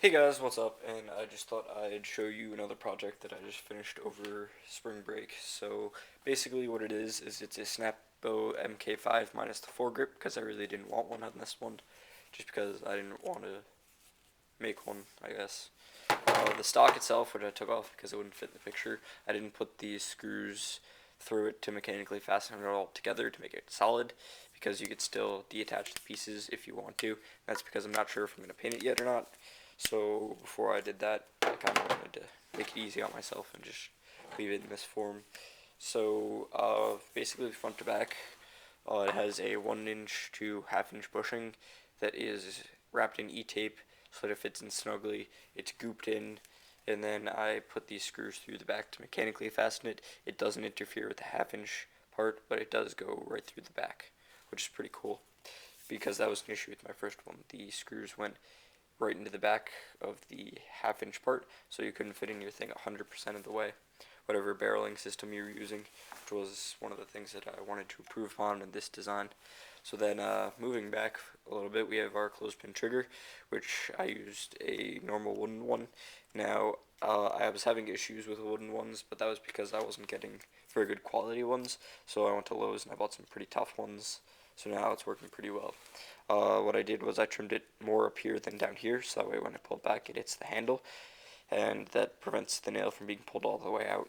Hey guys, what's up? And I just thought I'd show you another project that I just finished over spring break. So basically what it is it's a snap Bow Mk5 minus the foregrip because I really didn't want one on this one, just because I didn't want to make one, I guess. The stock itself, which I took off because it wouldn't fit in the picture, I didn't put these screws through it to mechanically fasten it all together to make it solid, because you could still detach the pieces if you want to. That's because I'm not sure if I'm going to paint it yet or not. So before I did that, I kind of wanted to make it easy on myself and just leave it in this form. So basically front to back, it has a 1 inch to ½ inch bushing that is wrapped in E-tape so that it fits in snugly. It's gooped in, and then I put these screws through the back to mechanically fasten it. It doesn't interfere with the ½ inch part, but it does go right through the back, which is pretty cool, because that was an issue with my first one. The screws went right into the back of the ½ inch part, so you couldn't fit in your thing 100% of the way, whatever barreling system you were using, which was one of the things that I wanted to improve upon in this design. So then moving back a little bit, we have our clothespin trigger, which I used a normal wooden one. Now, I was having issues with wooden ones, but that was because I wasn't getting very good quality ones, so I went to Lowe's and I bought some pretty tough ones, so now it's working pretty well. What I did was I trimmed it more up here than down here, so that way when I pull it back it hits the handle, and that prevents the nail from being pulled all the way out,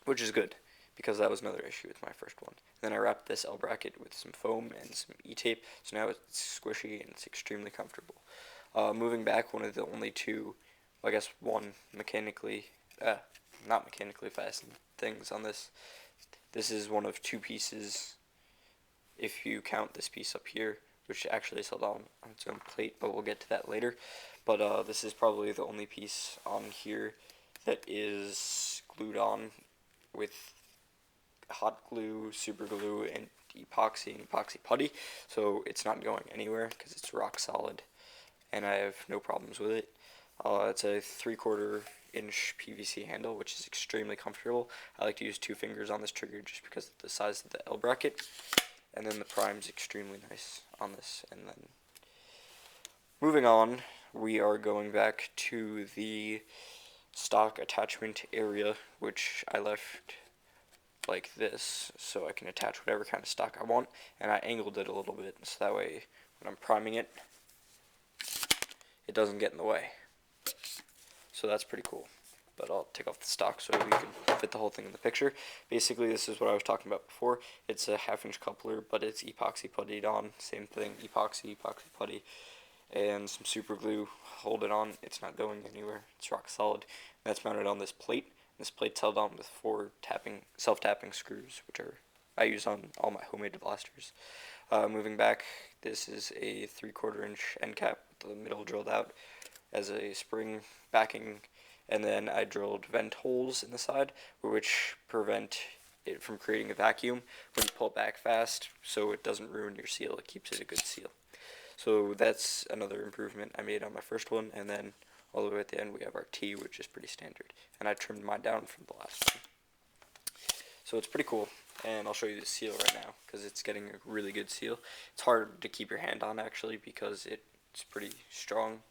which is good, because that was another issue with my first one. Then I wrapped this L bracket with some foam and some E-tape, so now it's squishy and it's extremely comfortable. Moving back, one of the only two, well, I guess one mechanically, not mechanically fastened things on this. This is one of two pieces, if you count this piece up here, which actually is held on its own plate, but we'll get to that later. But this is probably the only piece on here that is glued on with hot glue, super glue, and epoxy putty, so it's not going anywhere because it's rock solid, and I have no problems with it. It's a 3/4 inch PVC handle, which is extremely comfortable. I like to use 2 fingers on this trigger just because of the size of the L bracket, and then the prime's extremely nice on this. And then moving on, we are going back to the stock attachment area, which I left like this, so I can attach whatever kind of stock I want, and I angled it a little bit, so that way when I'm priming it, it doesn't get in the way. So that's pretty cool. But I'll take off the stock so we can fit the whole thing in the picture. Basically, this is what I was talking about before. It's a ½ inch coupler, but it's epoxy puttied on. Same thing, epoxy putty, and some super glue. Hold it on. It's not going anywhere. It's rock solid. That's mounted on this plate. This plate's held on with 4 self-tapping screws, which I use on all my homemade blasters. Moving back, this is a 3/4 inch end cap with the middle drilled out as a spring backing, and then I drilled vent holes in the side, which prevent it from creating a vacuum when you pull it back fast, so it doesn't ruin your seal. It keeps it a good seal. So that's another improvement I made on my first one, and then all the way at the end we have our T, which is pretty standard, and I trimmed mine down from the last one. So it's pretty cool, and I'll show you the seal right now because it's getting a really good seal. It's hard to keep your hand on actually because it's pretty strong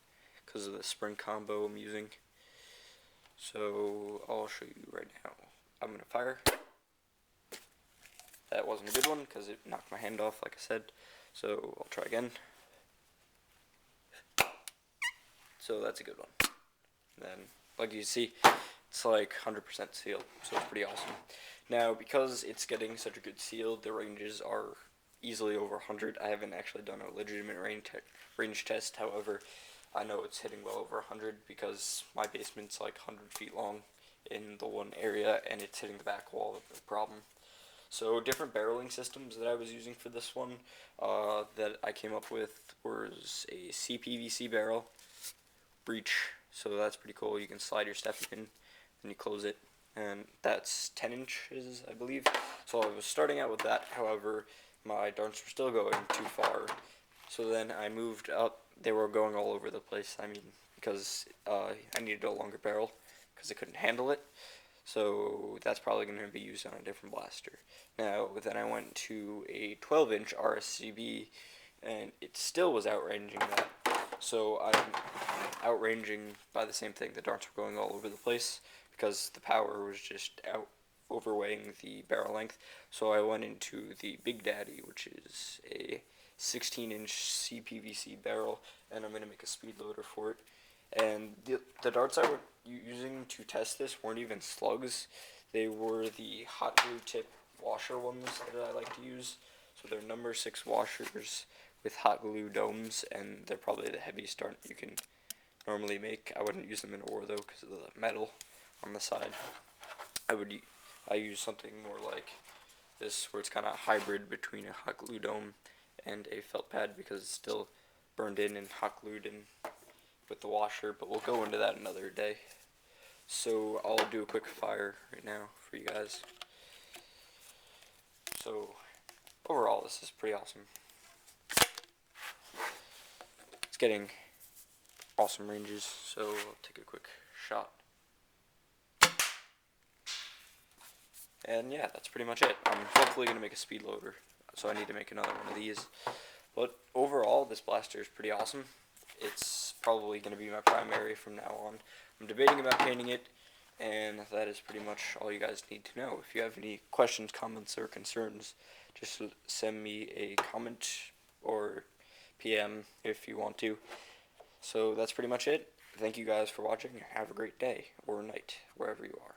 because of the spring combo I'm using. So I'll show you right now. I'm gonna fire. That wasn't a good one because it knocked my hand off, like I said. So I'll try again. So that's a good one. Then, like you see, it's like 100% sealed, so it's pretty awesome. Now, because it's getting such a good seal, the ranges are easily over 100. I haven't actually done a legitimate range test, however, I know it's hitting well over 100 because my basement's like 100 feet long in the one area, and it's hitting the back wall of the problem. So different barreling systems that I was using for this one that I came up with was a CPVC barrel, breech, so that's pretty cool. You can slide your step in, then you close it, and that's 10 inches, I believe. So I was starting out with that, however, my darts were still going too far. So then I moved up. They were going all over the place, I mean, because I needed a longer barrel because I couldn't handle it. So that's probably going to be used on a different blaster. Now, then I went to a 12-inch RSCB, and it still was outranging that. So outranging by the same thing. The darts were going all over the place because the power was just overweighing the barrel length. So I went into the Big Daddy, which is a 16-inch CPVC barrel, and I'm going to make a speed loader for it. And the darts I was using to test this weren't even slugs. They were the hot glue tip washer ones that I like to use. So they're number 6 washers with hot glue domes, and they're probably the heaviest dart you can normally make. I wouldn't use them in ore though because of the metal on the side. I use something more like this, where it's kind of hybrid between a hot glue dome and a felt pad, because it's still burned in and hot glued in with the washer, but we'll go into that another day. So I'll do a quick fire right now for you guys. So overall, this is pretty awesome. It's getting awesome ranges, so I'll take a quick shot. And yeah, that's pretty much it. I'm hopefully going to make a speed loader, so I need to make another one of these. But overall, this blaster is pretty awesome. It's probably going to be my primary from now on. I'm debating about painting it, and that is pretty much all you guys need to know. If you have any questions, comments, or concerns, just send me a comment or PM if you want to. So that's pretty much it. Thank you guys for watching. Have a great day or night, wherever you are.